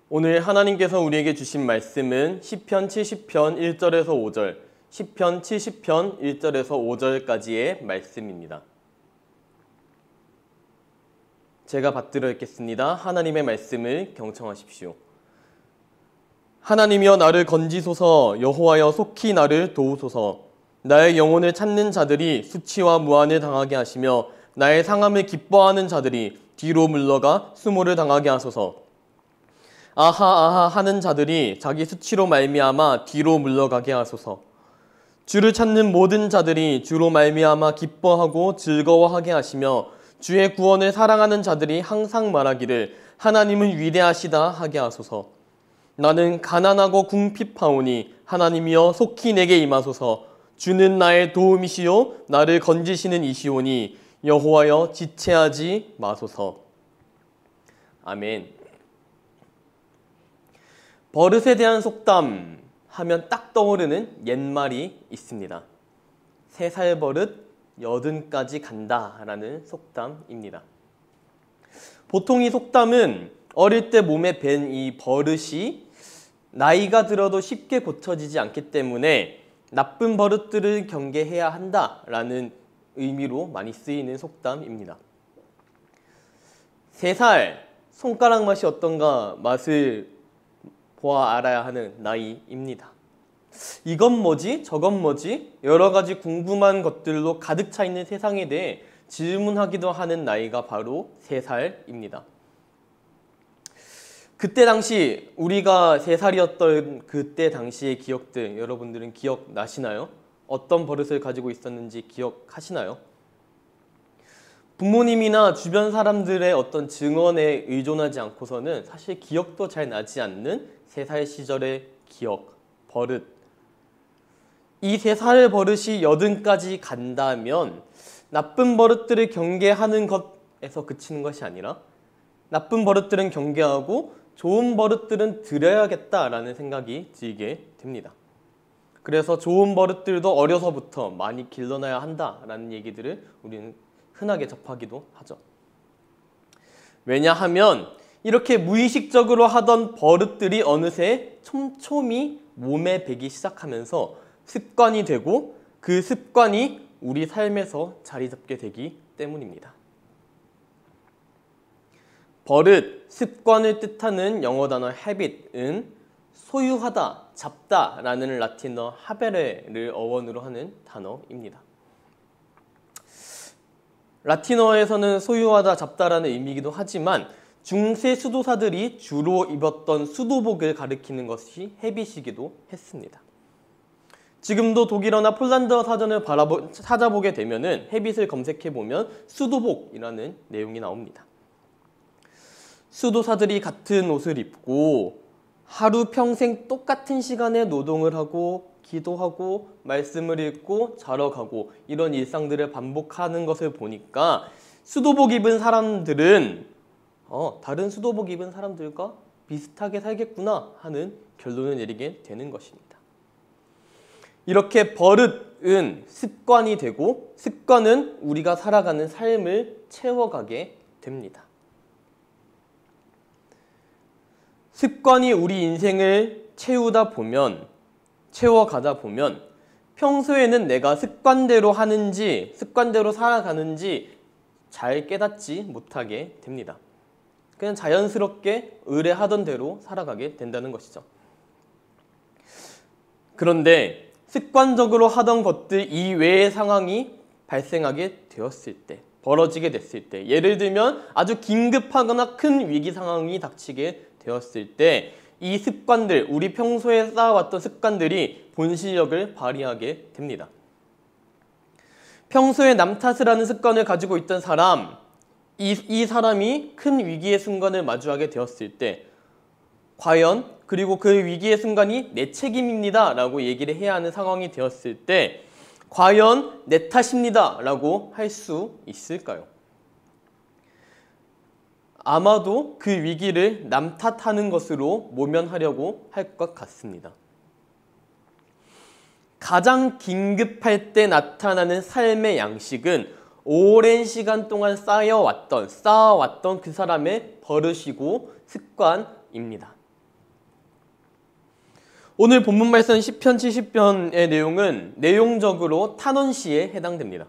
오늘 하나님께서 우리에게 주신 말씀은 시편 70편 1절에서 5절, 시편 70편 1절에서 5절까지의 말씀입니다. 제가 받들어 읽겠습니다. 하나님의 말씀을 경청하십시오. 하나님이여 나를 건지소서. 여호와여 속히 나를 도우소서. 나의 영혼을 찾는 자들이 수치와 무한을 당하게 하시며 나의 상함을 기뻐하는 자들이 뒤로 물러가 수모를 당하게 하소서. 아하 아하 하는 자들이 자기 수치로 말미암아 뒤로 물러가게 하소서. 주를 찾는 모든 자들이 주로 말미암아 기뻐하고 즐거워하게 하시며 주의 구원을 사랑하는 자들이 항상 말하기를 하나님은 위대하시다 하게 하소서. 나는 가난하고 궁핍하오니 하나님이여 속히 내게 임하소서. 주는 나의 도움이시요 나를 건지시는 이시오니 여호와여 지체하지 마소서. 아멘. 버릇에 대한 속담 하면 딱 떠오르는 옛말이 있습니다. 3살 버릇 80까지 간다 라는 속담입니다. 보통 이 속담은 어릴 때 몸에 밴 이 버릇이 나이가 들어도 쉽게 고쳐지지 않기 때문에 나쁜 버릇들을 경계해야 한다라는 의미로 많이 쓰이는 속담입니다. 3살, 손가락 맛이 어떤가 맛을 보아 알아야 하는 나이입니다. 이건 뭐지? 저건 뭐지? 여러 가지 궁금한 것들로 가득 차 있는 세상에 대해 질문하기도 하는 나이가 바로 3살입니다. 그때 당시 우리가 3살이었던 그때 당시의 기억들 여러분들은 기억나시나요? 어떤 버릇을 가지고 있었는지 기억하시나요? 부모님이나 주변 사람들의 어떤 증언에 의존하지 않고서는 사실 기억도 잘 나지 않는 3살 시절의 기억, 버릇. 이 3살 버릇이 80까지 간다면 나쁜 버릇들을 경계하는 것에서 그치는 것이 아니라 나쁜 버릇들은 경계하고 좋은 버릇들은 들여야겠다라는 생각이 들게 됩니다. 그래서 좋은 버릇들도 어려서부터 많이 길러놔야 한다라는 얘기들을 우리는 흔하게 접하기도 하죠. 왜냐하면 이렇게 무의식적으로 하던 버릇들이 어느새 촘촘히 몸에 배기 시작하면서 습관이 되고 그 습관이 우리 삶에서 자리 잡게 되기 때문입니다. 버릇, 습관을 뜻하는 영어 단어 habit은 소유하다, 잡다라는 라틴어 하베레를 어원으로 하는 단어입니다. 라틴어에서는 소유하다, 잡다라는 의미이기도 하지만 중세 수도사들이 주로 입었던 수도복을 가리키는 것이 헤빗이기도 했습니다. 지금도 독일어나 폴란드어 사전을 찾아보게 되면은 헤빗을 검색해보면 수도복이라는 내용이 나옵니다. 수도사들이 같은 옷을 입고 하루 평생 똑같은 시간에 노동을 하고 기도하고 말씀을 읽고 자러 가고 이런 일상들을 반복하는 것을 보니까 수도복 입은 사람들은 다른 수도복 입은 사람들과 비슷하게 살겠구나 하는 결론을 내리게 되는 것입니다. 이렇게 버릇은 습관이 되고 습관은 우리가 살아가는 삶을 채워가게 됩니다. 습관이 우리 인생을 채워가다 보면 평소에는 내가 습관대로 하는지 습관대로 살아가는지 잘 깨닫지 못하게 됩니다. 그냥 자연스럽게 의뢰하던 대로 살아가게 된다는 것이죠. 그런데 습관적으로 하던 것들 이외의 상황이 발생하게 되었을 때, 벌어지게 됐을 때, 예를 들면 아주 긴급하거나 큰 위기 상황이 닥치게 되었을 때 이 습관들, 우리 평소에 쌓아왔던 습관들이 본실력을 발휘하게 됩니다. 평소에 남 탓을 하는 습관을 가지고 있던 사람, 이 사람이 큰 위기의 순간을 마주하게 되었을 때 과연 그리고 그 위기의 순간이 내 책임입니다 라고 얘기를 해야 하는 상황이 되었을 때 과연 내 탓입니다 라고 할 수 있을까요? 아마도 그 위기를 남 탓하는 것으로 모면하려고 할 것 같습니다. 가장 긴급할 때 나타나는 삶의 양식은 오랜 시간 동안 쌓아왔던 그 사람의 버릇이고 습관입니다. 오늘 본문 말씀 시편 70편의 내용은 내용적으로 탄원시에 해당됩니다.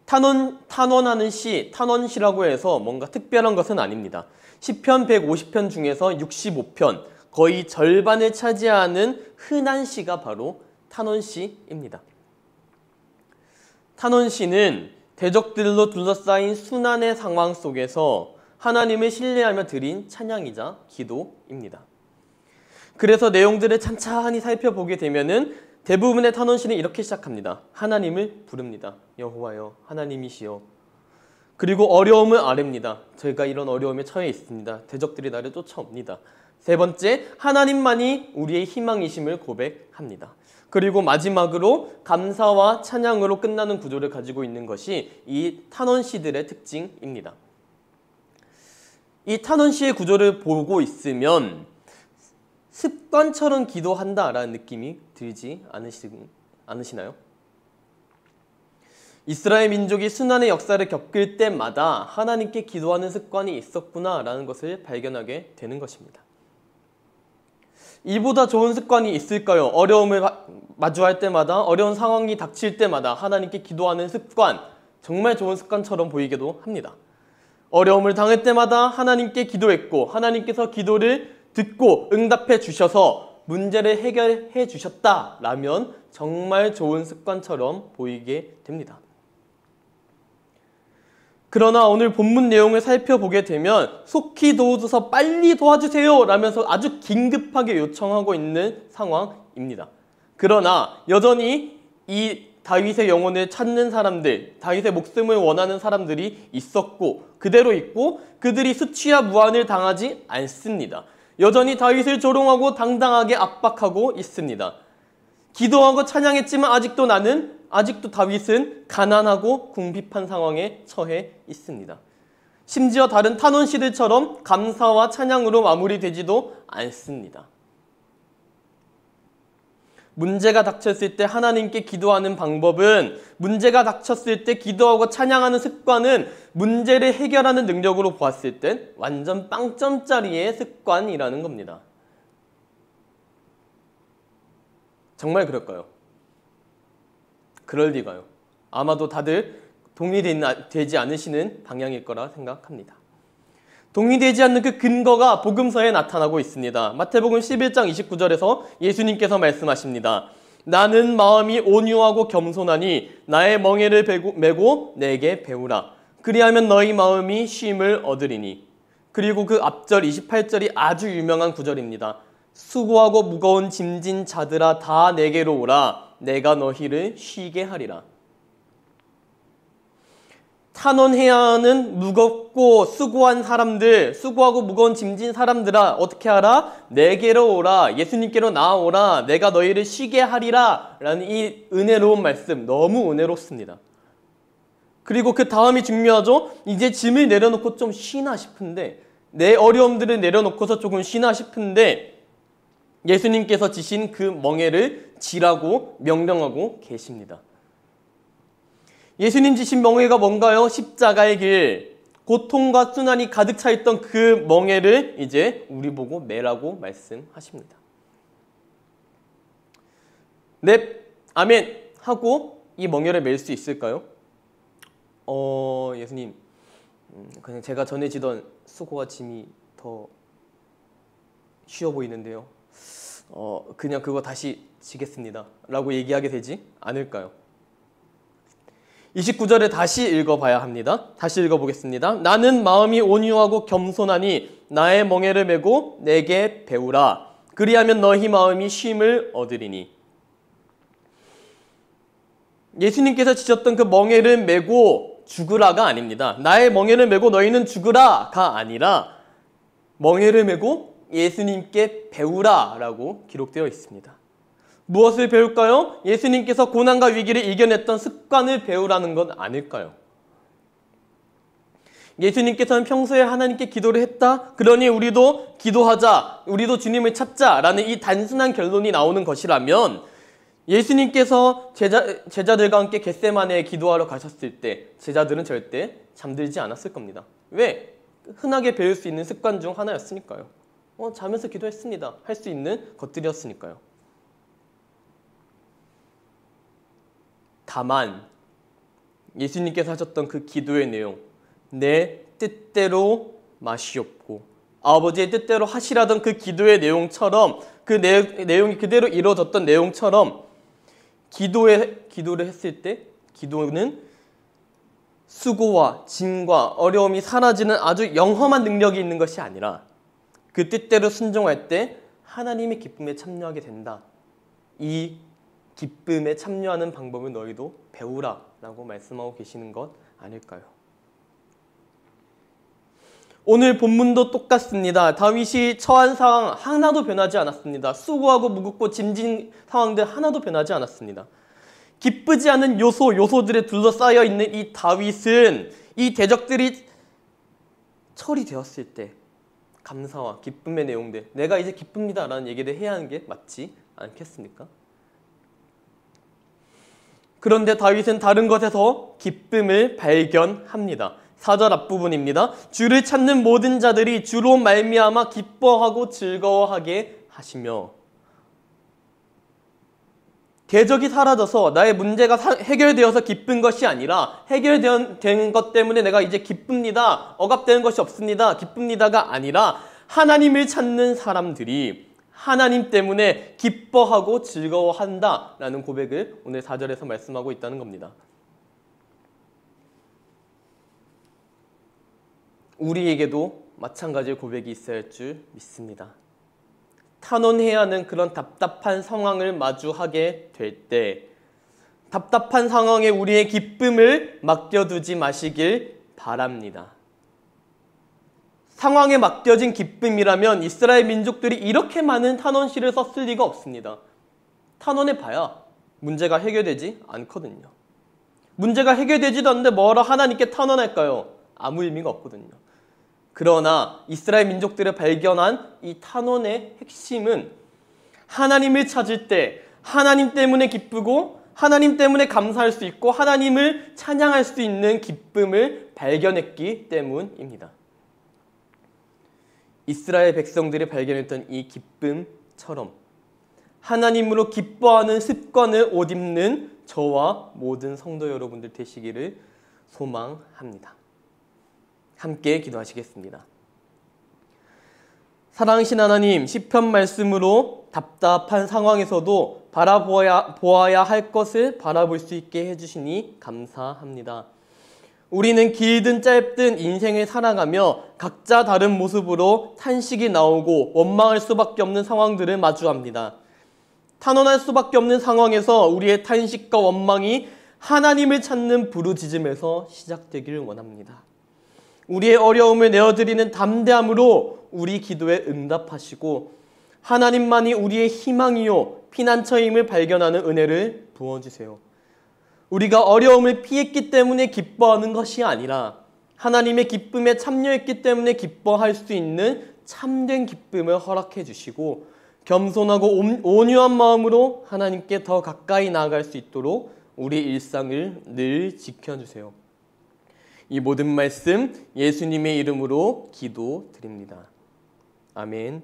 탄원하는 시, 탄원시라고 해서 뭔가 특별한 것은 아닙니다. 시편 150편 중에서 65편, 거의 절반을 차지하는 흔한 시가 바로 탄원시입니다. 탄원시는 대적들로 둘러싸인 순환의 상황 속에서 하나님을 신뢰하며 드린 찬양이자 기도입니다. 그래서 내용들을 찬찬히 살펴보게 되면은 대부분의 탄원시는 이렇게 시작합니다. 하나님을 부릅니다. 여호와여, 하나님이시여. 그리고 어려움을 아뢰입니다. 저희가 이런 어려움에 처해 있습니다. 대적들이 나를 쫓아옵니다. 세 번째, 하나님만이 우리의 희망이심을 고백합니다. 그리고 마지막으로 감사와 찬양으로 끝나는 구조를 가지고 있는 것이 이 탄원시들의 특징입니다. 이 탄원시의 구조를 보고 있으면 습관처럼 기도한다라는 느낌이 들지 않으시나요? 이스라엘 민족이 순환의 역사를 겪을 때마다 하나님께 기도하는 습관이 있었구나라는 것을 발견하게 되는 것입니다. 이보다 좋은 습관이 있을까요? 어려움을 마주할 때마다, 어려운 상황이 닥칠 때마다 하나님께 기도하는 습관, 정말 좋은 습관처럼 보이기도 합니다. 어려움을 당할 때마다 하나님께 기도했고 하나님께서 기도를 듣고 응답해 주셔서 문제를 해결해 주셨다라면 정말 좋은 습관처럼 보이게 됩니다. 그러나 오늘 본문 내용을 살펴보게 되면 속히 도우소서, 빨리 도와주세요 라면서 아주 긴급하게 요청하고 있는 상황입니다. 그러나 여전히 이 다윗의 영혼을 찾는 사람들, 다윗의 목숨을 원하는 사람들이 있었고 그대로 있고 그들이 수치와 무한을 당하지 않습니다. 여전히 다윗을 조롱하고 당당하게 압박하고 있습니다. 기도하고 찬양했지만 아직도 다윗은 가난하고 궁핍한 상황에 처해 있습니다. 심지어 다른 탄원시들처럼 감사와 찬양으로 마무리되지도 않습니다. 문제가 닥쳤을 때 하나님께 기도하는 방법은, 문제가 닥쳤을 때 기도하고 찬양하는 습관은 문제를 해결하는 능력으로 보았을 땐 완전 빵점짜리의 습관이라는 겁니다. 정말 그럴까요? 그럴 리가요. 아마도 다들 동의되지 않으시는 방향일 거라 생각합니다. 동의되지 않는 그 근거가 복음서에 나타나고 있습니다. 마태복음 11장 29절에서 예수님께서 말씀하십니다. 나는 마음이 온유하고 겸손하니 나의 멍에를 메고 내게 배우라. 그리하면 너희 마음이 쉼을 얻으리니. 그리고 그 앞절 28절이 아주 유명한 구절입니다. 수고하고 무거운 짐진 자들아 다 내게로 오라. 내가 너희를 쉬게 하리라. 탄원해야 하는 무겁고 수고한 사람들, 수고하고 무거운 짐진 사람들아 어떻게 하라? 내게로 오라. 예수님께로 나아오라. 내가 너희를 쉬게 하리라. 라는 이 은혜로운 말씀, 너무 은혜롭습니다. 그리고 그 다음이 중요하죠. 이제 짐을 내려놓고 좀 쉬나 싶은데, 내 어려움들을 내려놓고서 조금 쉬나 싶은데 예수님께서 지신 그 멍에를 지라고 명령하고 계십니다. 예수님 지신 멍에가 뭔가요? 십자가의 길, 고통과 순환이 가득 차 있던 그 멍에를 이제 우리 보고 매라고 말씀하십니다. 네, 아멘 하고 이 멍에를 맬 수 있을까요? 예수님, 그냥 제가 전에 지던 수고와 짐이 더 쉬워 보이는데요. 그냥 그거 다시 지겠습니다 라고 얘기하게 되지 않을까요? 29절을 다시 읽어봐야 합니다. 다시 읽어보겠습니다. 나는 마음이 온유하고 겸손하니 나의 멍에를 메고 내게 배우라. 그리하면 너희 마음이 쉼을 얻으리니. 예수님께서 지셨던 그 멍에를 메고 죽으라가 아닙니다. 나의 멍에를 메고 너희는 죽으라가 아니라 멍에를 메고 예수님께 배우라 라고 기록되어 있습니다. 무엇을 배울까요? 예수님께서 고난과 위기를 이겨냈던 습관을 배우라는 건 아닐까요? 예수님께서는 평소에 하나님께 기도를 했다? 그러니 우리도 기도하자, 우리도 주님을 찾자 라는 이 단순한 결론이 나오는 것이라면 예수님께서 제자들과 함께 겟세마네에 기도하러 가셨을 때 제자들은 절대 잠들지 않았을 겁니다. 왜? 흔하게 배울 수 있는 습관 중 하나였으니까요. 자면서 기도했습니다. 할 수 있는 것들이었으니까요. 다만 예수님께서 하셨던 그 기도의 내용, 내 뜻대로 마시옵고 아버지의 뜻대로 하시라던 그 기도의 내용처럼, 그 내용이 그대로 이루어졌던 내용처럼 기도를 했을 때 기도는 수고와 짐과 어려움이 사라지는 아주 영험한 능력이 있는 것이 아니라 그 뜻대로 순종할 때 하나님의 기쁨에 참여하게 된다. 이 기쁨에 참여하는 방법을 너희도 배우라 라고 말씀하고 계시는 것 아닐까요? 오늘 본문도 똑같습니다. 다윗이 처한 상황 하나도 변하지 않았습니다. 수고하고 무겁고 짐진 상황들 하나도 변하지 않았습니다. 기쁘지 않은 요소들에 둘러싸여 있는 이 다윗은 이 대적들이 처리되었을 때 감사와 기쁨의 내용들, 내가 이제 기쁩니다 라는 얘기를 해야 하는 게 맞지 않겠습니까? 그런데 다윗은 다른 것에서 기쁨을 발견합니다. 4절 앞부분입니다. 주를 찾는 모든 자들이 주로 말미암아 기뻐하고 즐거워하게 하시며, 대적이 사라져서 나의 문제가 해결되어서 기쁜 것이 아니라 해결된 것 때문에 내가 이제 기쁩니다, 억압되는 것이 없습니다, 기쁩니다가 아니라 하나님을 찾는 사람들이 하나님 때문에 기뻐하고 즐거워한다라는 고백을 오늘 4절에서 말씀하고 있다는 겁니다. 우리에게도 마찬가지의 고백이 있어야 할 줄 믿습니다. 탄원해야 하는 그런 답답한 상황을 마주하게 될 때 답답한 상황에 우리의 기쁨을 맡겨두지 마시길 바랍니다. 상황에 맡겨진 기쁨이라면 이스라엘 민족들이 이렇게 많은 탄원시를 썼을 리가 없습니다. 탄원해봐야 문제가 해결되지 않거든요. 문제가 해결되지도 않는데 뭐라 하나님께 탄원할까요? 아무 의미가 없거든요. 그러나 이스라엘 민족들이 발견한 이 탄원의 핵심은 하나님을 찾을 때 하나님 때문에 기쁘고 하나님 때문에 감사할 수 있고 하나님을 찬양할 수 있는 기쁨을 발견했기 때문입니다. 이스라엘 백성들이 발견했던 이 기쁨처럼 하나님으로 기뻐하는 습관을 옷 입는 저와 모든 성도 여러분들 되시기를 소망합니다. 함께 기도하시겠습니다. 사랑하신 하나님, 시편 말씀으로 답답한 상황에서도 보아야 할 것을 바라볼 수 있게 해주시니 감사합니다. 우리는 길든 짧든 인생을 살아가며 각자 다른 모습으로 탄식이 나오고 원망할 수밖에 없는 상황들을 마주합니다. 탄원할 수밖에 없는 상황에서 우리의 탄식과 원망이 하나님을 찾는 부르짖음에서 시작되기를 원합니다. 우리의 어려움을 내어드리는 담대함으로 우리 기도에 응답하시고 하나님만이 우리의 희망이요 피난처임을 발견하는 은혜를 부어주세요. 우리가 어려움을 피했기 때문에 기뻐하는 것이 아니라 하나님의 기쁨에 참여했기 때문에 기뻐할 수 있는 참된 기쁨을 허락해 주시고 겸손하고 온유한 마음으로 하나님께 더 가까이 나아갈 수 있도록 우리 일상을 늘 지켜주세요. 이 모든 말씀 예수님의 이름으로 기도드립니다. 아멘.